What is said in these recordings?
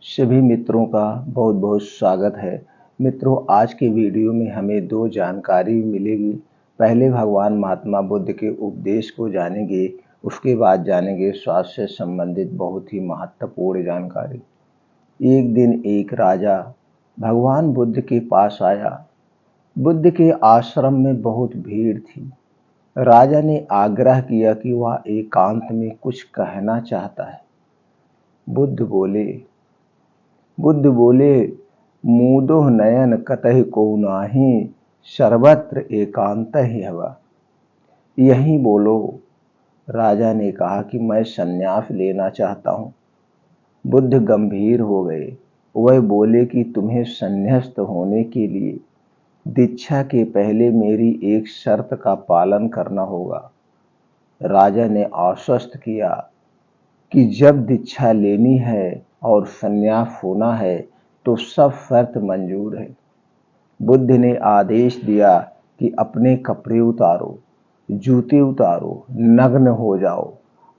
सभी मित्रों का बहुत बहुत स्वागत है। मित्रों, आज के वीडियो में हमें दो जानकारी मिलेगी। पहले भगवान महात्मा बुद्ध के उपदेश को जानेंगे, उसके बाद जानेंगे स्वास्थ्य से संबंधित बहुत ही महत्वपूर्ण जानकारी। एक दिन एक राजा भगवान बुद्ध के पास आया। बुद्ध के आश्रम में बहुत भीड़ थी। राजा ने आग्रह किया कि वह एकांत में कुछ कहना चाहता है। बुद्ध बोले, मूदो नयन कतहि को नाही, सर्वत्र एकांत ही हवा। यही बोलो। राजा ने कहा कि मैं संन्यास लेना चाहता हूँ। बुद्ध गंभीर हो गए। वह बोले कि तुम्हें संन्यास्त होने के लिए दीक्षा के पहले मेरी एक शर्त का पालन करना होगा। राजा ने आश्वस्त किया कि जब दीक्षा लेनी है और संन्यास होना है तो सब शर्त मंजूर है। बुद्ध ने आदेश दिया कि अपने कपड़े उतारो, जूते उतारो, नग्न हो जाओ,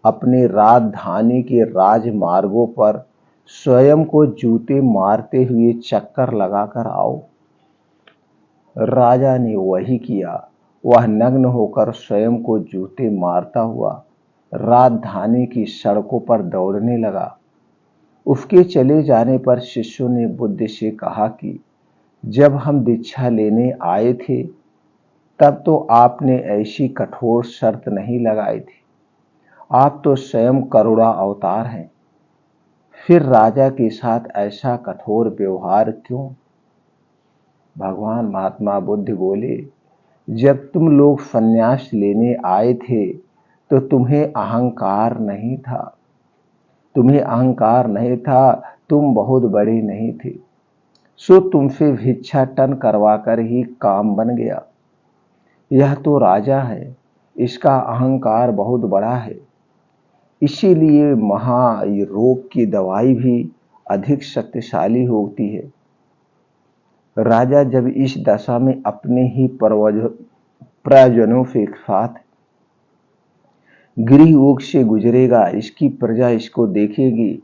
अपने राजधानी के राजमार्गों पर स्वयं को जूते मारते हुए चक्कर लगाकर आओ। राजा ने वही किया। वह नग्न होकर स्वयं को जूते मारता हुआ राजधानी की सड़कों पर दौड़ने लगा। उसके चले जाने पर शिष्यों ने बुद्ध से कहा कि जब हम दीक्षा लेने आए थे तब तो आपने ऐसी कठोर शर्त नहीं लगाई थी। आप तो स्वयं करुणा अवतार हैं, फिर राजा के साथ ऐसा कठोर व्यवहार क्यों? भगवान महात्मा बुद्ध बोले, जब तुम लोग संन्यास लेने आए थे तो तुम्हें अहंकार नहीं था, तुम बहुत बड़े नहीं थे, सो तुमसे भिक्षाटन करवाकर ही काम बन गया। यह तो राजा है, इसका अहंकार बहुत बड़ा है, इसीलिए महारोग की दवाई भी अधिक शक्तिशाली होती है। राजा जब इस दशा में अपने ही प्रजनों के साथ गृह योग से गुजरेगा, इसकी प्रजा इसको देखेगी।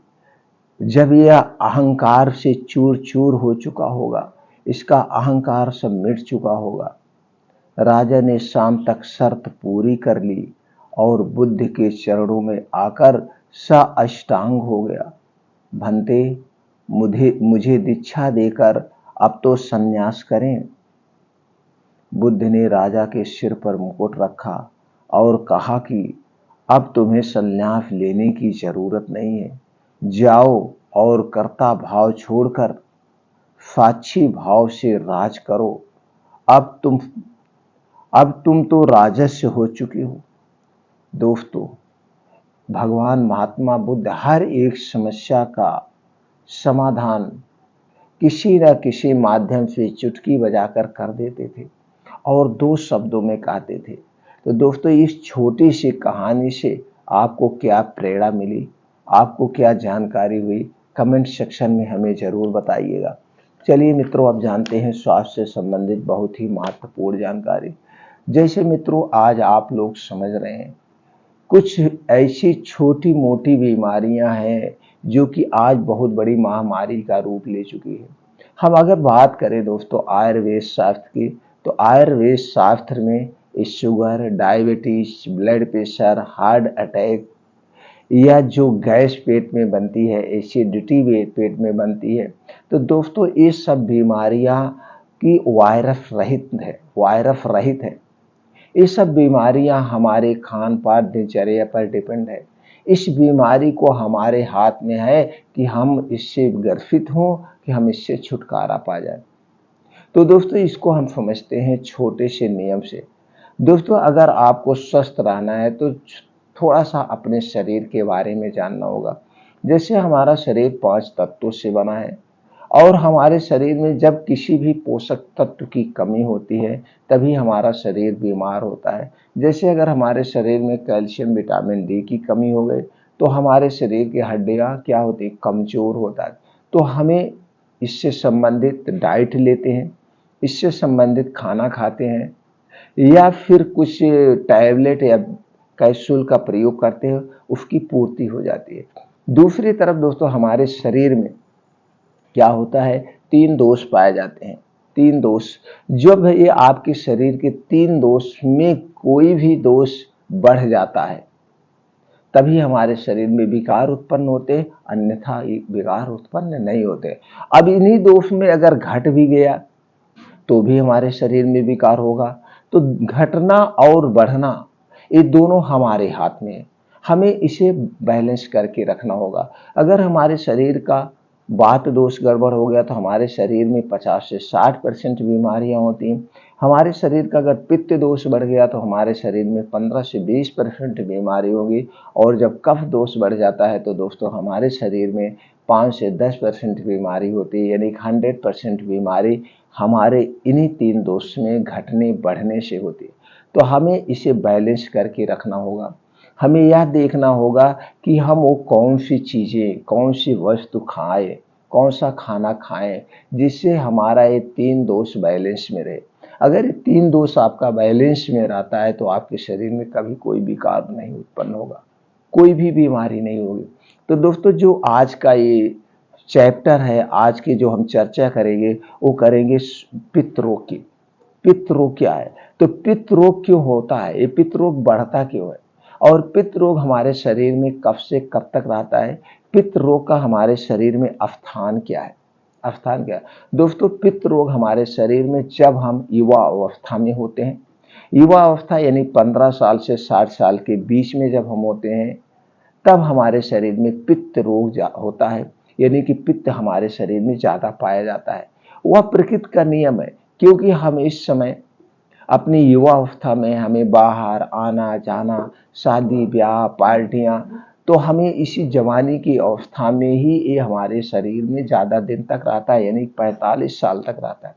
जब यह अहंकार से चूर चूर हो चुका होगा, इसका अहंकार सब मिट चुका होगा। राजा ने शाम तक शर्त पूरी कर ली और बुद्ध के चरणों में आकर साष्टांग हो गया। भंते, मुझे दीक्षा देकर अब तो संन्यास करें। बुद्ध ने राजा के सिर पर मुकुट रखा और कहा कि अब तुम्हें संन्यास लेने की जरूरत नहीं है। जाओ और कर्ता भाव छोड़कर साक्षी भाव से राज करो। अब तुम तो राजस्य हो चुके हो। दोस्तों, भगवान महात्मा बुद्ध हर एक समस्या का समाधान किसी न किसी माध्यम से चुटकी बजाकर कर देते थे और दो शब्दों में कहते थे। तो दोस्तों, इस छोटी सी कहानी से आपको क्या प्रेरणा मिली, आपको क्या जानकारी हुई, कमेंट सेक्शन में हमें जरूर बताइएगा। चलिए मित्रों, अब जानते हैं स्वास्थ्य से संबंधित बहुत ही महत्वपूर्ण जानकारी। जैसे मित्रों, आज आप लोग समझ रहे हैं, कुछ ऐसी छोटी मोटी बीमारियां हैं जो कि आज बहुत बड़ी महामारी का रूप ले चुकी है। हम अगर बात करें दोस्तों आयुर्वेद शास्त्र की, तो आयुर्वेद शास्त्र में sugar, diabetes, blood pressure, heart attack या जो गैस पेट में बनती है, एसिडिटी पेट में बनती है, तो दोस्तों ये सब बीमारियां की वायरस रहित है। ये सब बीमारियां हमारे खान पान दिनचर्या पर डिपेंड है। इस बीमारी को हमारे हाथ में है कि हम इससे ग्रसित हों, कि हम इससे छुटकारा पा जाए। तो दोस्तों, इसको हम समझते हैं छोटे से नियम से। दोस्तों, अगर आपको स्वस्थ रहना है तो थोड़ा सा अपने शरीर के बारे में जानना होगा। जैसे हमारा शरीर 5 तत्वों से बना है और हमारे शरीर में जब किसी भी पोषक तत्व की कमी होती है तभी हमारा शरीर बीमार होता है। जैसे अगर हमारे शरीर में कैल्शियम, विटामिन डी की कमी हो गई तो हमारे शरीर की हड्डियां क्या होती, कमजोर होता है। तो हमें इससे संबंधित डाइट लेते हैं, इससे संबंधित खाना खाते हैं या फिर कुछ टैबलेट या कैप्सूल का प्रयोग करते हैं, उसकी पूर्ति हो जाती है। दूसरी तरफ दोस्तों, हमारे शरीर में क्या होता है, 3 दोष पाए जाते हैं। 3 दोष, जब ये आपके शरीर के 3 दोष में कोई भी दोष बढ़ जाता है तभी हमारे शरीर में विकार उत्पन्न होते, अन्यथा विकार उत्पन्न नहीं होते। अब इन्हीं दोष में अगर घट भी गया तो भी हमारे शरीर में विकार होगा। तो घटना और बढ़ना ये दोनों हमारे हाथ में है, हमें इसे बैलेंस करके रखना होगा। अगर हमारे शरीर का वात दोष गड़बड़ हो गया तो हमारे शरीर में 50 से 60% बीमारियां होती हैं। हमारे शरीर का अगर पित्त दोष बढ़ गया तो हमारे शरीर में 15 से 20% बीमारी होगी। और जब कफ दोष बढ़ जाता है तो दोस्तों हमारे शरीर में 5 से 10% बीमारी होती है, यानी 100% बीमारी हमारे इन्हीं 3 दोष में घटने बढ़ने से होती है। तो हमें इसे बैलेंस करके रखना होगा। हमें यह देखना होगा कि हम वो कौन सी चीज़ें, कौन सी वस्तु खाएं, कौन सा खाना खाएं जिससे हमारा ये 3 दोष बैलेंस में रहे। अगर ये 3 दोष आपका बैलेंस में रहता है तो आपके शरीर में कभी कोई विकार नहीं उत्पन्न होगा, कोई भी बीमारी नहीं होगी। तो दोस्तों जो आज का ये चैप्टर है, आज की जो हम चर्चा करेंगे वो करेंगे पित्त रोग की। पित्त रोग क्या है, तो पित्त रोग क्यों होता है, ये पित्त रोग बढ़ता क्यों है, और पित्त रोग हमारे शरीर में कब से कब तक रहता है, पित्त रोग का हमारे शरीर में अवस्थान क्या है। अवस्थान क्या है दोस्तों, पित्त रोग हमारे शरीर में जब हम युवा अवस्था में होते हैं, युवा अवस्था यानी 15 साल से 60 साल के बीच में जब हम होते हैं तब हमारे शरीर में पित्त रोग होता है, यानी कि पित्त हमारे शरीर में ज़्यादा पाया जाता है। वह प्रकृति का नियम है, क्योंकि हम इस समय अपनी युवा अवस्था में हमें बाहर आना जाना, शादी ब्याह पार्टियां, तो हमें इसी जवानी की अवस्था में ही ये हमारे शरीर में ज़्यादा दिन तक रहता है, यानी 45 साल तक रहता है।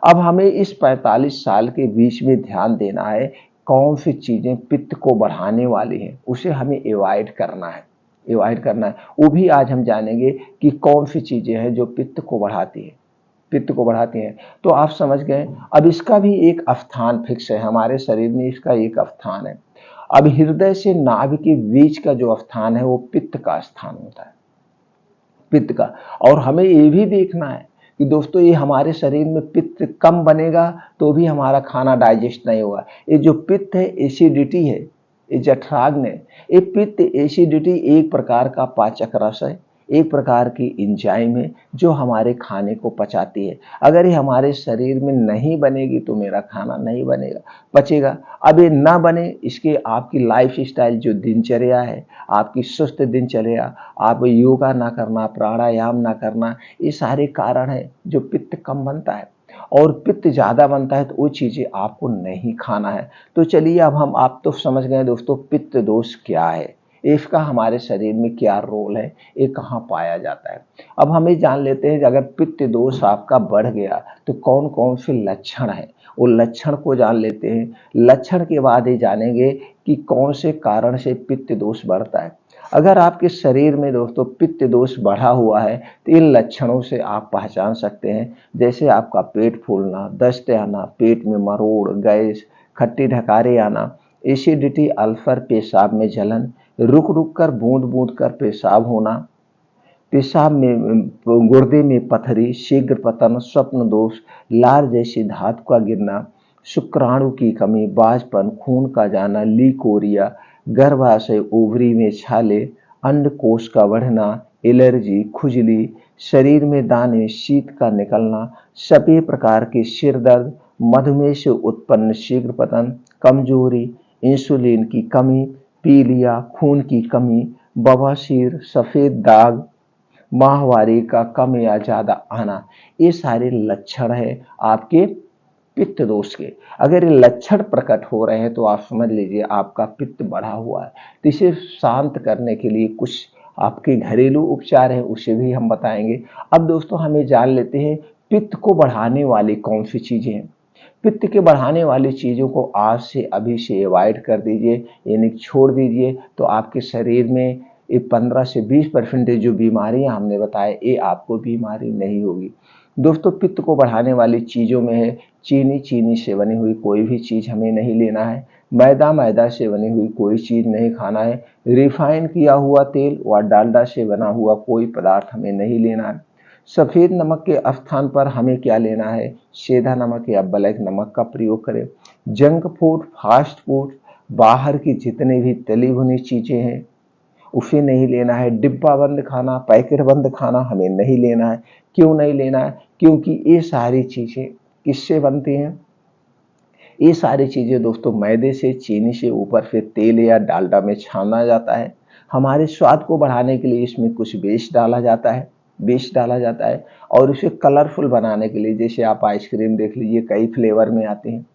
अब हमें इस 45 साल के बीच में ध्यान देना है कौन सी चीज़ें पित्त को बढ़ाने वाली हैं, उसे हमें अवॉइड करना है, अवॉइड करना है। वो भी आज हम जानेंगे कि कौन सी चीज़ें हैं जो पित्त को बढ़ाती है, पित्त को बढ़ाती हैं। तो आप समझ गए। अब इसका भी एक स्थान फिक्स है हमारे शरीर में, इसका एक स्थान है। अब हृदय से नाभि के बीच का जो स्थान है वो पित्त का स्थान होता है, पित्त का। और हमें ये भी देखना है कि दोस्तों ये हमारे शरीर में पित्त कम बनेगा तो भी हमारा खाना डाइजेस्ट नहीं होगा। ये जो पित्त है एसिडिटी है, ये जठराग्नि, ये पित्त एसिडिटी एक प्रकार का पाचक रस है, एक प्रकार की एंजाइम है जो हमारे खाने को पचाती है। अगर ये हमारे शरीर में नहीं बनेगी तो मेरा खाना नहीं बनेगा, पचेगा। अब ये ना बने, इसके आपकी लाइफ स्टाइल जो दिनचर्या है, आपकी सुस्त दिनचर्या, आप योगा ना करना, प्राणायाम ना करना, ये सारे कारण हैं जो पित्त कम बनता है। और पित्त ज़्यादा बनता है तो वो चीज़ें आपको नहीं खाना है। तो चलिए अब हम, आप तो समझ गए दोस्तों पित्त दोष क्या है, इसका हमारे शरीर में क्या रोल है, ये कहाँ पाया जाता है। अब हमें जान लेते हैं कि अगर पित्त दोष आपका बढ़ गया तो कौन कौन से लक्षण हैं, वो लक्षण को जान लेते हैं। लक्षण के बाद ये जानेंगे कि कौन से कारण से पित्त दोष बढ़ता है। अगर आपके शरीर में दोस्तों पित्त दोष बढ़ा हुआ है तो इन लक्षणों से आप पहचान सकते हैं, जैसे आपका पेट फूलना, दस्त आना, पेट में मरोड़, गैस, खट्टी ढकारे आना, एसिडिटी, अल्सर, पेशाब में जलन, रुक रुक कर बूंद बूंद कर पेशाब होना, पेशाब में गुर्दे में पथरी, शीघ्र पतन, स्वप्न दोष, लार जैसी धातु का गिरना, शुक्राणु की कमी, बाजपन, खून का जाना, लीकोरिया, गर्भाशय ओवरी में छाले, अंडकोश का बढ़ना, एलर्जी, खुजली, शरीर में दाने, शीत का निकलना, सभी प्रकार के सिर दर्द, मधुमेह से उत्पन्न शीघ्र पतन, कमजोरी, इंसुलिन की कमी, पीलिया, खून की कमी, बवासीर, सफेद दाग, माहवारी का कम या ज्यादा आना, ये सारे लक्षण है आपके पित्त दोष के। अगर ये लक्षण प्रकट हो रहे हैं तो आप समझ लीजिए आपका पित्त बढ़ा हुआ है। तो इसे शांत करने के लिए कुछ आपके घरेलू उपचार है, उसे भी हम बताएंगे। अब दोस्तों हमें जान लेते हैं पित्त को बढ़ाने वाली कौन सी चीजें हैं। पित्त के बढ़ाने वाली चीज़ों को आज से अभी से अवॉइड कर दीजिए, यानी छोड़ दीजिए, तो आपके शरीर में ये 15 से 20% जो बीमारियां हमने बताए ये आपको बीमारी नहीं होगी। दोस्तों पित्त को बढ़ाने वाली चीज़ों में है चीनी से बनी हुई कोई भी चीज़ हमें नहीं लेना है, मैदा से बनी हुई कोई चीज़ नहीं खाना है, रिफाइन किया हुआ तेल व डालडा से बना हुआ कोई पदार्थ हमें नहीं लेना है, सफ़ेद नमक के स्थान पर हमें क्या लेना है, सेंधा नमक या ब्लैक नमक का प्रयोग करें। जंक फूड, फास्ट फूड, बाहर की जितनी भी तली भुनी चीज़ें हैं उसे नहीं लेना है। डिब्बा बंद खाना, पैकेट बंद खाना हमें नहीं लेना है। क्यों नहीं लेना है? क्योंकि ये सारी चीज़ें किससे बनती हैं? ये सारी चीज़ें दोस्तों मैदे से, चीनी से, ऊपर से तेल या डालडा में छाना जाता है। हमारे स्वाद को बढ़ाने के लिए इसमें कुछ बेस डाला जाता है और उसे कलरफुल बनाने के लिए, जैसे आप आइसक्रीम देख लीजिए कई फ्लेवर में आते हैं,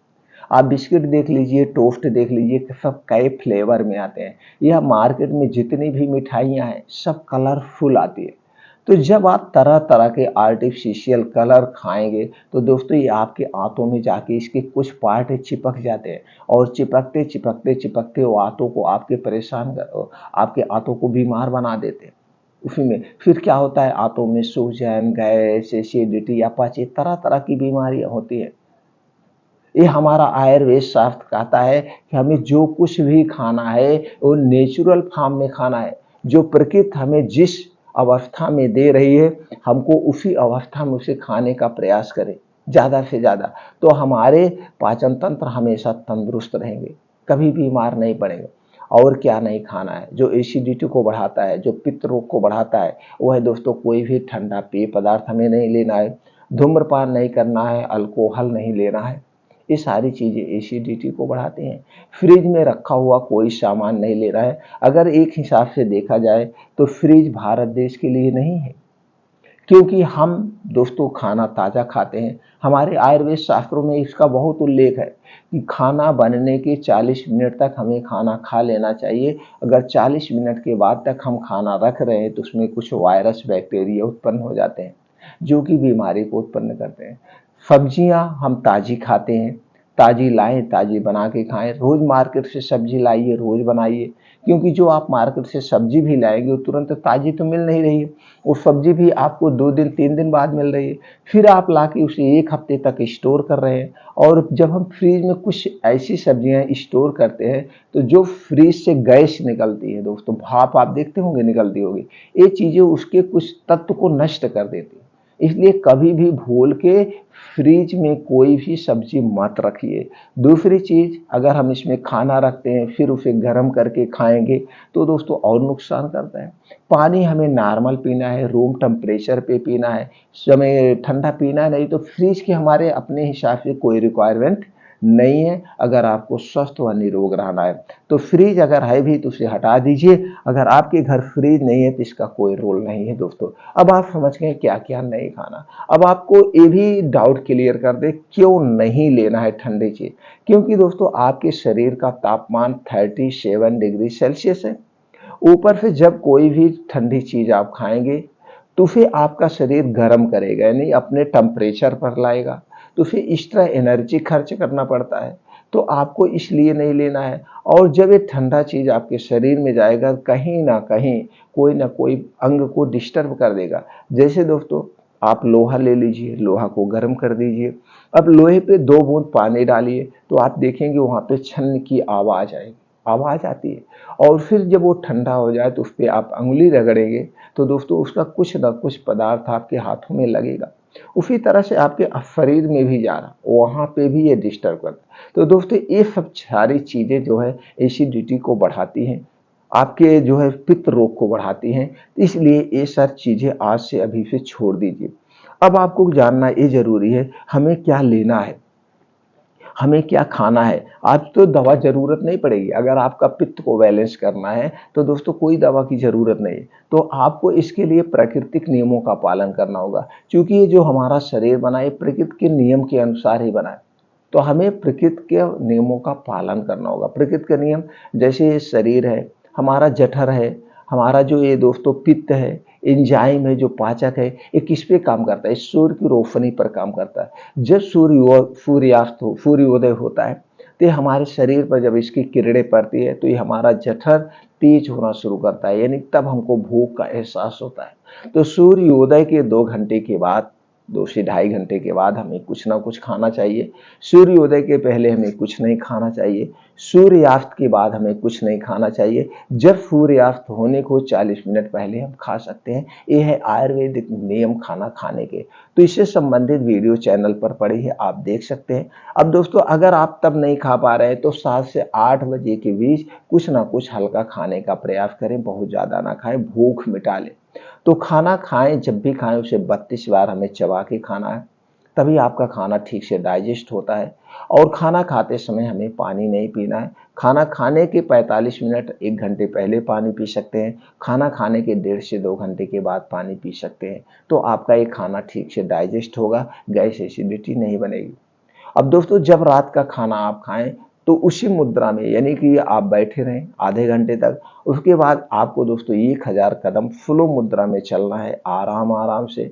आप बिस्किट देख लीजिए, टोस्ट देख लीजिए, सब कई फ्लेवर में आते हैं। यह मार्केट में जितनी भी मिठाइयाँ हैं सब कलरफुल आती है। तो जब आप तरह तरह के आर्टिफिशियल कलर खाएंगे तो दोस्तों ये आपके आंतों में जाके इसके कुछ पार्ट चिपक जाते हैं और चिपकते चिपकते चिपकते वो आंतों को आपके आंतों को बीमार बना देते हैं। उसी में फिर क्या होता है, आंतों में सूजन, गैस, एसिडिटी, अपच, तरह तरह की बीमारियां होती है। ये हमारा आयुर्वेद शास्त्र कहता है कि हमें जो कुछ भी खाना है वो नेचुरल फॉर्म में खाना है। जो प्रकृति हमें जिस अवस्था में दे रही है हमको उसी अवस्था में उसे खाने का प्रयास करें ज़्यादा से ज़्यादा, तो हमारे पाचन तंत्र हमेशा तंदुरुस्त रहेंगे, कभी बीमार नहीं पड़ेंगे। और क्या नहीं खाना है जो एसिडिटी को बढ़ाता है, जो पित्त रोग को बढ़ाता है, वो है दोस्तों कोई भी ठंडा पेय पदार्थ हमें नहीं लेना है, धूम्रपान नहीं करना है, अल्कोहल नहीं लेना है। ये सारी चीज़ें एसिडिटी को बढ़ाती हैं। फ्रिज में रखा हुआ कोई सामान नहीं लेना है। अगर एक हिसाब से देखा जाए तो फ्रिज भारत देश के लिए नहीं है, क्योंकि हम दोस्तों खाना ताज़ा खाते हैं। हमारे आयुर्वेद शास्त्रों में इसका बहुत उल्लेख है कि खाना बनने के 40 मिनट तक हमें खाना खा लेना चाहिए। अगर 40 मिनट के बाद तक हम खाना रख रहे हैं तो उसमें कुछ वायरस, बैक्टीरिया उत्पन्न हो जाते हैं जो कि बीमारी को उत्पन्न करते हैं। सब्जियां हम ताज़ी खाते हैं, ताज़ी लाएं, ताज़ी बना के खाएं। रोज़ मार्केट से सब्जी लाइए, रोज़ बनाइए, क्योंकि जो आप मार्केट से सब्जी भी लाएंगे वो तुरंत ताज़ी तो मिल नहीं रही है, वो सब्जी भी आपको 2 दिन 3 दिन बाद मिल रही है। फिर आप लाके उसे 1 हफ्ते तक स्टोर कर रहे हैं। और जब हम फ्रिज में कुछ ऐसी सब्जियां स्टोर करते हैं तो जो फ्रिज से गैस निकलती है दोस्तों, भाप आप देखते होंगे निकलती होगी, ये चीज़ें उसके कुछ तत्व को नष्ट कर देती है। इसलिए कभी भी भूल के फ्रिज में कोई भी सब्जी मत रखिए। दूसरी चीज़, अगर हम इसमें खाना रखते हैं फिर उसे गर्म करके खाएंगे तो दोस्तों और नुकसान करता है। पानी हमें नॉर्मल पीना है, रूम टेम्परेचर पे पीना है, हमें ठंडा पीना नहीं। तो फ्रिज के हमारे अपने हिसाब से कोई रिक्वायरमेंट नहीं है अगर आपको स्वस्थ व निरोग रहना है। तो फ्रिज अगर है भी तो उसे हटा दीजिए। अगर आपके घर फ्रिज नहीं है तो इसका कोई रोल नहीं है दोस्तों। अब आप समझ गए क्या क्या नहीं खाना। अब आपको ये भी डाउट क्लियर कर दे क्यों नहीं लेना है ठंडी चीज। क्योंकि दोस्तों आपके शरीर का तापमान 37 डिग्री सेल्सियस है। ऊपर से जब कोई भी ठंडी चीज आप खाएंगे तो फिर आपका शरीर गर्म करेगा, यानी अपने टेम्परेचर पर लाएगा, तो फिर एक्स्ट्रा एनर्जी खर्च करना पड़ता है। तो आपको इसलिए नहीं लेना है। और जब ये ठंडा चीज़ आपके शरीर में जाएगा कहीं ना कहीं कोई ना कोई अंग को डिस्टर्ब कर देगा। जैसे दोस्तों आप लोहा ले लीजिए, लोहा को गर्म कर दीजिए, अब लोहे पे 2 बूंद पानी डालिए तो आप देखेंगे वहाँ पे छन की आवाज़ आएगी, आवाज़ आती है। और फिर जब वो ठंडा हो जाए तो उस पर आप अंगुली रगड़ेंगे तो दोस्तों उसका कुछ ना कुछ पदार्थ आपके हाथों में लगेगा। उसी तरह से आपके शरीर में भी जा रहा, वहाँ पे भी ये डिस्टर्ब करता है। तो दोस्तों ये सब सारी चीज़ें जो है एसिडिटी को बढ़ाती हैं, आपके जो है पित्त रोग को बढ़ाती हैं। इसलिए ये सब चीज़ें आज से अभी से छोड़ दीजिए। अब आपको जानना ये ज़रूरी है हमें क्या लेना है, हमें क्या खाना है। आज तो दवा ज़रूरत नहीं पड़ेगी। अगर आपका पित्त को बैलेंस करना है तो दोस्तों कोई दवा की ज़रूरत नहीं है। तो आपको इसके लिए प्राकृतिक नियमों का पालन करना होगा, क्योंकि ये जो हमारा शरीर बना है प्रकृति के नियम के अनुसार ही बना है। तो हमें प्रकृति के नियमों का पालन करना होगा। प्रकृति के नियम जैसे ये शरीर है, हमारा जठर है, हमारा जो ये दोस्तों पित्त है, एंजाइम है, जो पाचक है, ये किस पे काम करता है, सूर्य की रोशनी पर काम करता है। जब सूर्योदय होता है तो ये हमारे शरीर पर जब इसकी किरणें पड़ती है तो ये हमारा जठर तेज होना शुरू करता है, यानी तब हमको भूख का एहसास होता है। तो सूर्योदय के 2 घंटे के बाद 2 से ढाई घंटे के बाद हमें कुछ ना कुछ खाना चाहिए। सूर्योदय के पहले हमें कुछ नहीं खाना चाहिए। सूर्यास्त के बाद हमें कुछ नहीं खाना चाहिए। जब सूर्यास्त होने को 40 मिनट पहले हम खा सकते हैं। ये है आयुर्वेदिक नियम खाना खाने के। तो इससे संबंधित वीडियो चैनल पर पड़ी है, आप देख सकते हैं। अब दोस्तों अगर आप तब नहीं खा पा रहे हैं तो 7 से 8 बजे के बीच कुछ ना कुछ हल्का खाने का प्रयास करें, बहुत ज़्यादा ना खाएं, भूख मिटा लें। तो खाना खाएं, जब भी खाएं उसे 32 बार हमें चबा के खाना है, तभी आपका खाना ठीक से डाइजेस्ट होता है। और खाना खाते समय हमें पानी नहीं पीना है। खाना खाने के 45 मिनट 1 घंटे पहले पानी पी सकते हैं। खाना खाने के 1.5 से 2 घंटे के बाद पानी पी सकते हैं। तो आपका ये खाना ठीक से डाइजेस्ट होगा, गैस एसिडिटी नहीं बनेगी। अब दोस्तों जब रात का खाना आप खाएं तो उसी मुद्रा में, यानी कि आप बैठे रहें आधे घंटे तक। उसके बाद आपको दोस्तों 1000 कदम फ्लो मुद्रा में चलना है, आराम आराम से।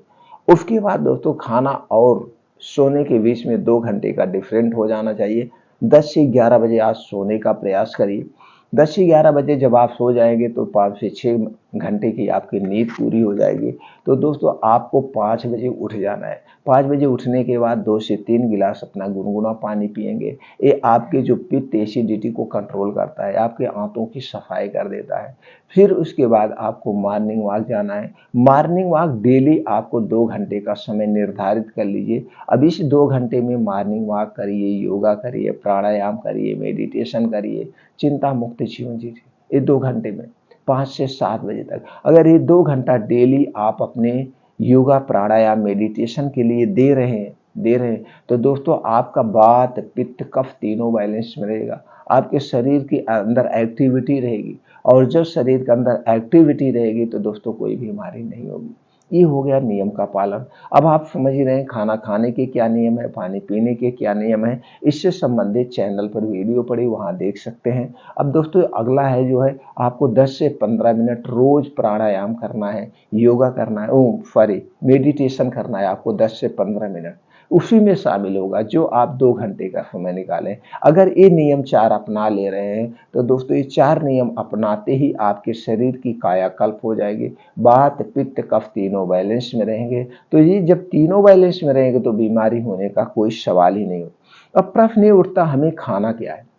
उसके बाद दोस्तों खाना और सोने के बीच में 2 घंटे का डिफरेंट हो जाना चाहिए। 10 से 11 बजे आज सोने का प्रयास करिए। 10 से 11 बजे जब आप सो जाएंगे तो 5 से 6 घंटे की आपकी नींद पूरी हो जाएगी। तो दोस्तों आपको 5 बजे उठ जाना है। 5 बजे उठने के बाद 2 से 3 गिलास अपना गुनगुना पानी पिएंगे। ये आपके जो पित्त एसिडिटी को कंट्रोल करता है, आपके आंतों की सफाई कर देता है। फिर उसके बाद आपको मॉर्निंग वॉक जाना है। मॉर्निंग वॉक डेली आपको 2 घंटे का समय निर्धारित कर लीजिए। अब इस 2 घंटे में मॉर्निंग वॉक करिए, योगा करिए, प्राणायाम करिए, मेडिटेशन करिए, चिंता मुक्त जीवन जीजिए। ये 2 घंटे में 5 से 7 बजे तक अगर ये 2 घंटा डेली आप अपने योगा, प्राणायाम, मेडिटेशन के लिए दे रहे हैं तो दोस्तों आपका वात, पित्त, कफ तीनों बैलेंस में रहेगा। आपके शरीर के अंदर एक्टिविटी रहेगी, और जब शरीर के अंदर एक्टिविटी रहेगी तो दोस्तों कोई बीमारी नहीं होगी। ये हो गया नियम का पालन। अब आप समझ ही रहे हैं खाना खाने के क्या नियम है, पानी पीने के क्या नियम है। इससे संबंधित चैनल पर वीडियो पड़ी, वहां देख सकते हैं। अब दोस्तों अगला है जो है, आपको 10 से 15 मिनट रोज प्राणायाम करना है, योगा करना है, मेडिटेशन करना है आपको 10 से 15 मिनट। उसी में शामिल होगा जो आप 2 घंटे का समय निकालें। अगर ये नियम 4 अपना ले रहे हैं तो दोस्तों ये 4 नियम अपनाते ही आपके शरीर की कायाकल्प हो जाएगी। वात, पित्त, कफ तीनों बैलेंस में रहेंगे। तो ये जब तीनों बैलेंस में रहेंगे तो बीमारी होने का कोई सवाल ही नहीं होता। अब प्रश्न ये उठता, हमें खाना क्या है।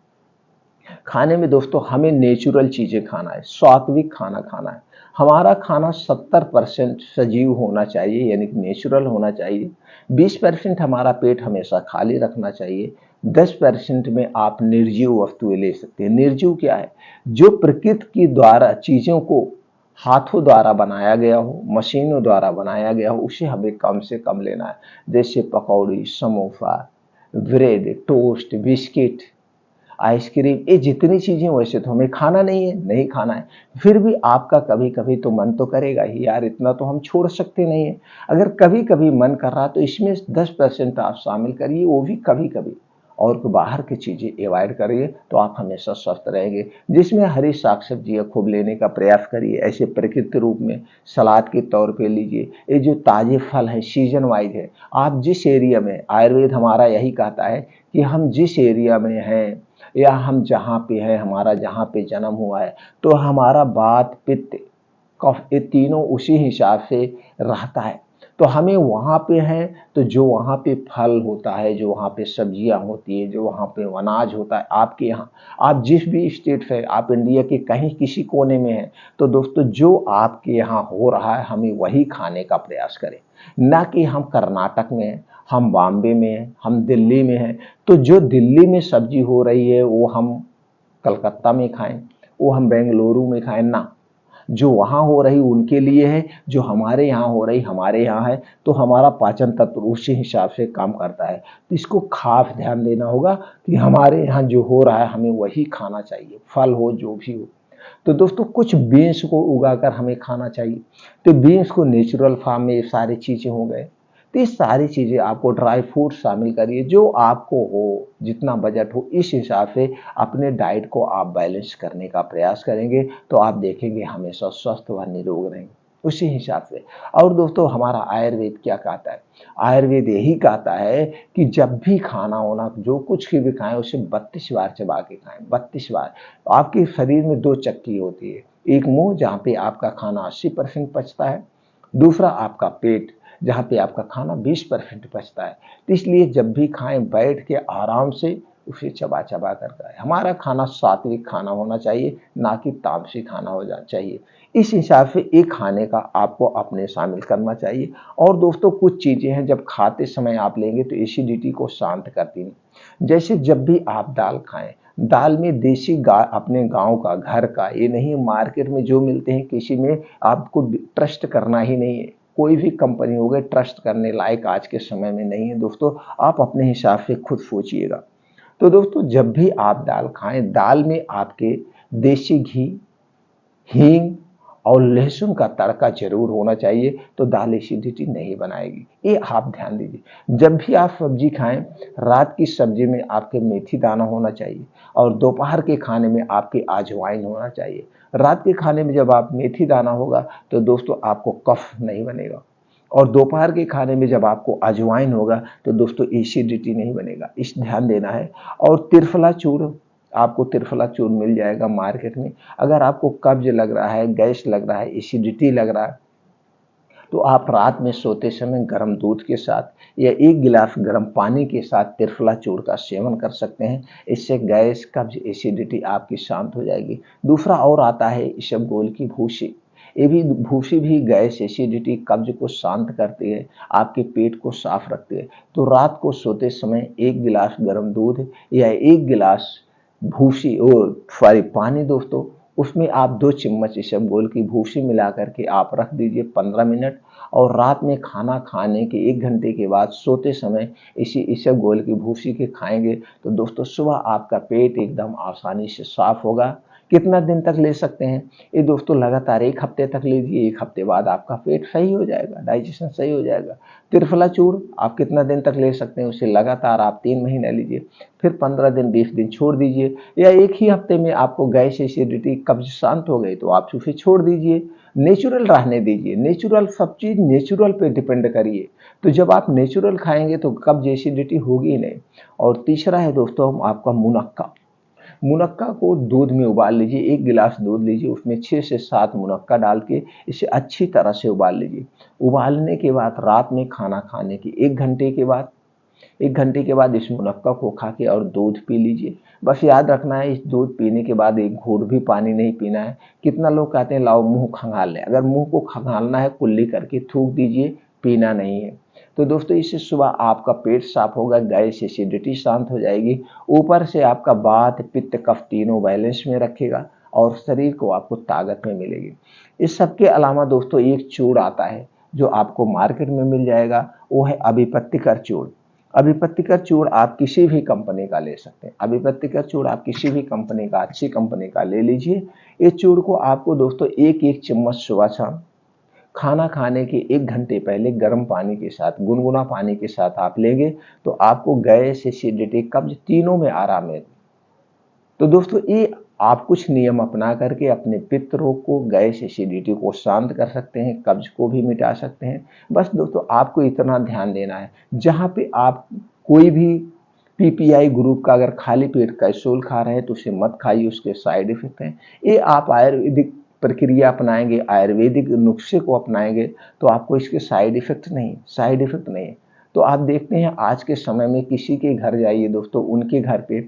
खाने में दोस्तों हमें नेचुरल चीजें खाना है, सात्विक खाना खाना है। हमारा खाना 70% सजीव होना चाहिए, यानी कि नेचुरल होना चाहिए। 20% हमारा पेट हमेशा खाली रखना चाहिए। 10% में आप निर्जीव वस्तुएं ले सकते हैं। निर्जीव क्या है? जो प्रकृति के द्वारा चीजों को हाथों द्वारा बनाया गया हो, मशीनों द्वारा बनाया गया हो, उसे हमें कम से कम लेना है। जैसे pakodi, samosa, bread, toast, biscuit, ice cream, ये जितनी चीजें वैसे तो हमें खाना नहीं है, नहीं खाना है। फिर भी आपका कभी कभी तो मन तो करेगा ही, यार इतना तो हम छोड़ सकते नहीं है। अगर कभी कभी मन कर रहा तो इसमें 10% आप शामिल करिए, वो भी कभी कभी। और बाहर की चीजें अवॉइड करिए तो आप हमेशा स्वस्थ रहेंगे। जिसमें हरी साग सब्जियां खूब लेने का प्रयास करिए, ऐसे प्रकृति रूप में सलाद के तौर पे लीजिए। ये जो ताजे फल है, सीजन वाइज है। आप जिस एरिया में, आयुर्वेद हमारा यही कहता है कि हम जिस एरिया में हैं या हम जहाँ पे हैं, हमारा जहाँ पे जन्म हुआ है, तो हमारा वात, पित्त, कफ, ये तीनों उसी हिसाब से रहता है। तो हमें वहाँ पे है तो जो वहाँ पे फल होता है, जो वहाँ पे सब्जियां होती है, जो वहाँ पे अनाज होता है, आपके यहाँ, आप जिस भी स्टेट से, आप इंडिया के कहीं किसी कोने में हैं, तो दोस्तों जो आपके यहाँ हो रहा है हमें वही खाने का प्रयास करें। ना कि हम कर्नाटक में हैं, हम बॉम्बे में हैं, हम दिल्ली में हैं, तो जो दिल्ली में सब्जी हो रही है वो हम कलकत्ता में खाएं, वो हम बेंगलुरु में खाएं ना। जो वहाँ हो रही उनके लिए है, जो हमारे यहाँ हो रही हमारे यहाँ है। तो हमारा पाचन तंत्र उसी हिसाब से काम करता है। तो इसको खास ध्यान देना होगा कि हमारे यहाँ जो हो रहा है हमें वही खाना चाहिए, फल हो जो भी हो। तो दोस्तों कुछ बीन्स को उगाकर हमें खाना चाहिए। तो बीन्स को नेचुरल फार्म में ये सारी चीजें हो गए। तो ये सारी चीजें आपको, ड्राई फ्रूट शामिल करिए, जो आपको हो, जितना बजट हो, इस हिसाब से अपने डाइट को आप बैलेंस करने का प्रयास करेंगे तो आप देखेंगे हमेशा स्वस्थ व निरोग रहेंगे उसी हिसाब से। और दोस्तों हमारा आयुर्वेद क्या कहता है? आयुर्वेद यही कहता है कि जब भी खाना होना, जो कुछ भी खाएं उसे 32 बार चबा के खाएं, 32 बार। आपके शरीर में 2 चक्की होती है, एक मुंह जहाँ पे आपका खाना 80% पचता है, दूसरा आपका पेट। जहाँ पे आपका खाना 20% बचता है। तो इसलिए जब भी खाएं बैठ के आराम से उसे चबा चबा कर खाएं। हमारा खाना सात्विक खाना होना चाहिए, ना कि तामसिक खाना हो जाना चाहिए। इस हिसाब से एक खाने का आपको अपने शामिल करना चाहिए। और दोस्तों कुछ चीज़ें हैं जब खाते समय आप लेंगे तो एसिडिटी को शांत करती हैं। जैसे जब भी आप दाल खाएं, दाल में देसी गाय अपने गांव का, घर का, ये नहीं मार्केट में जो मिलते हैं किसी में आपको ट्रस्ट करना ही नहीं है। कोई भी कंपनी हो गई ट्रस्ट करने लायक आज के समय में नहीं है दोस्तों। आप अपने हिसाब से खुद सोचिएगा। तो दोस्तों जब भी आप दाल खाएं, दाल में आपके देसी घी, हींग और लहसुन का तड़का जरूर होना चाहिए, तो दाल एसिडिटी नहीं बनाएगी। ये आप ध्यान दीजिए। जब भी आप सब्जी खाएं, रात की सब्जी में आपके मेथी दाना होना चाहिए और दोपहर के खाने में आपके अजवाइन होना चाहिए। रात के खाने में जब आप मेथी दाना होगा तो दोस्तों आपको कफ नहीं बनेगा, और दोपहर के खाने में जब आपको अजवाइन होगा तो दोस्तों एसिडिटी नहीं बनेगा। इस ध्यान देना है। और त्रिफला चूर्ण, आपको त्रिफला चूर्ण मिल जाएगा मार्केट में। अगर आपको कब्ज लग रहा है, गैस लग रहा है, एसिडिटी लग रहा है, तो आप रात में सोते समय गर्म दूध के साथ या 1 गिलास गर्म पानी के साथ त्रिफला चूर्ण का सेवन कर सकते हैं। इससे गैस, कब्ज, एसिडिटी आपकी शांत हो जाएगी। दूसरा और आता है इसबगोल की भूसी। ये भी भूसी भी गैस, एसिडिटी, कब्ज को शांत करती है, आपके पेट को साफ रखती है। तो रात को सोते समय 1 गिलास गर्म दूध या 1 गिलास भूसी पानी दोस्तों, उसमें आप 2 चम्मच इसबगोल की भूसी मिला करके आप रख दीजिए 15 मिनट। और रात में खाना खाने के 1 घंटे के बाद सोते समय इसी इसबगोल की भूसी के खाएंगे तो दोस्तों सुबह आपका पेट एकदम आसानी से साफ होगा। कितना दिन तक ले सकते हैं? ये दोस्तों लगातार 1 हफ्ते तक लीजिए। 1 हफ्ते बाद आपका पेट सही हो जाएगा, डाइजेशन सही हो जाएगा। त्रिफला चूर्ण आप कितना दिन तक ले सकते हैं? उसे लगातार आप 3 महीने लीजिए, फिर 15 दिन, 20 दिन छोड़ दीजिए। या 1 ही हफ्ते में आपको गैस, एसिडिटी, कब्ज शांत हो गई तो आप उसे छोड़ दीजिए। नेचुरल रहने दीजिए। नेचुरल, सब चीज़ नेचुरल पे डिपेंड करिए। तो जब आप नेचुरल खाएंगे तो कब्ज, एसिडिटी होगी ही नहीं। और तीसरा है दोस्तों आपका मुनक्का। मुनक्का को दूध में उबाल लीजिए। 1 गिलास दूध लीजिए, उसमें 6 से 7 मुनक्का डाल के इसे अच्छी तरह से उबाल लीजिए। उबालने के बाद रात में खाना खाने के 1 घंटे के बाद इस मुनक्का को खा के और दूध पी लीजिए। बस याद रखना है, इस दूध पीने के बाद एक घूंट भी पानी नहीं पीना है। कितना लोग कहते हैं लाओ मुंह खंगाल लें। अगर मुंह को खंगालना है कुल्ली करके थूक दीजिए, पीना नहीं है। तो दोस्तों इससे सुबह आपका पेट साफ होगा, गैस, एसिडिटी शांत हो जाएगी। ऊपर से आपका वात, पित्त, कफ तीनों बैलेंस में रखेगा और शरीर को आपको ताकत में मिलेगी। इस सब के अलावा दोस्तों एक चूर्ण आता है जो आपको मार्केट में मिल जाएगा, वो है अभिपत्तिकर चूर्ण। अभिपत्तिकर चूर्ण आप किसी भी कंपनी का ले सकते हैं। अभिपत्तिकर चूर्ण आप किसी भी कंपनी का, अच्छी कंपनी का ले लीजिए। इस चूर्ण को आपको दोस्तों 1-1 चम्मच सुबह शाम खाना खाने के 1 घंटे पहले गर्म पानी के साथ, गुनगुना पानी के साथ आप लेंगे तो आपको गैस, एसिडिटी, कब्ज तीनों में आराम है। तो दोस्तों ये आप कुछ नियम अपना करके अपने पित्त रोग को, गैस, एसिडिटी को शांत कर सकते हैं, कब्ज को भी मिटा सकते हैं। बस दोस्तों आपको इतना ध्यान देना है, जहाँ पे आप कोई भी पीपीआई ग्रुप का अगर खाली पेट कैप्सूल खा रहे हैं तो उसे मत खाइए, उसके साइड इफेक्ट हैं। ये आप आयुर्वेदिक प्रक्रिया अपनाएंगे, आयुर्वेदिक नुस्खे को अपनाएंगे तो आपको इसके साइड इफेक्ट नहीं। तो आप देखते हैं आज के समय में किसी के घर जाइए दोस्तों, उनके घर पे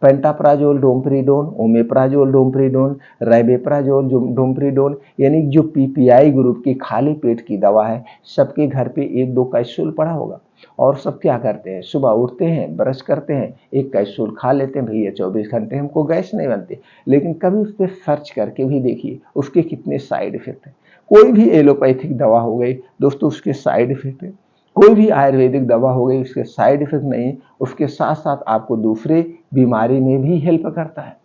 पेंटाप्राजोल, डोमप्रिडोन, ओमेप्राजोल, डोमप्रिडोन, राइबेप्राजोल, डोमप्रिडोन, यानी जो पीपीआई ग्रुप की खाली पेट की दवा है, सबके घर पे 1-2 कैप्सूल पड़ा होगा। और सब क्या करते हैं, सुबह उठते हैं, ब्रश करते हैं, एक कैप्सूल खा लेते हैं, भैया 24 घंटे हमको गैस नहीं बनती। लेकिन कभी उस पर सर्च करके भी देखिए उसके कितने साइड इफेक्ट हैं। कोई भी एलोपैथिक दवा हो गई दोस्तों, उसके साइड इफेक्ट है। कोई भी आयुर्वेदिक दवा हो गई, उसके साइड इफेक्ट नहीं। उसके साथ साथ आपको दूसरे बीमारी में भी हेल्प करता है।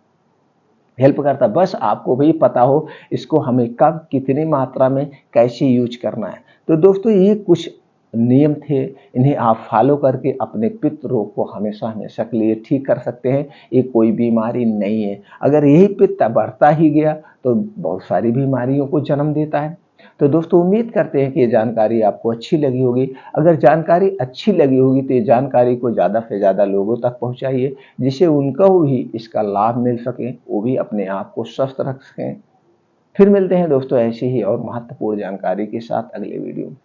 बस आपको भी पता हो इसको हमें कब, कितनी मात्रा में, कैसे यूज करना है। तो दोस्तों ये कुछ नियम थे, इन्हें आप फॉलो करके अपने पित्त रोग को हमेशा हमेशा के लिए ठीक कर सकते हैं। ये कोई बीमारी नहीं है। अगर यही पित्त बढ़ता ही गया तो बहुत सारी बीमारियों को जन्म देता है। तो दोस्तों उम्मीद करते हैं कि ये जानकारी आपको अच्छी लगी होगी। अगर जानकारी अच्छी लगी होगी तो ये जानकारी को ज़्यादा से ज़्यादा लोगों तक पहुँचाइए, जिससे उनको भी इसका लाभ मिल सके, वो भी अपने आप को स्वस्थ रख सकें। फिर मिलते हैं दोस्तों ऐसी ही और महत्वपूर्ण जानकारी के साथ अगले वीडियो में।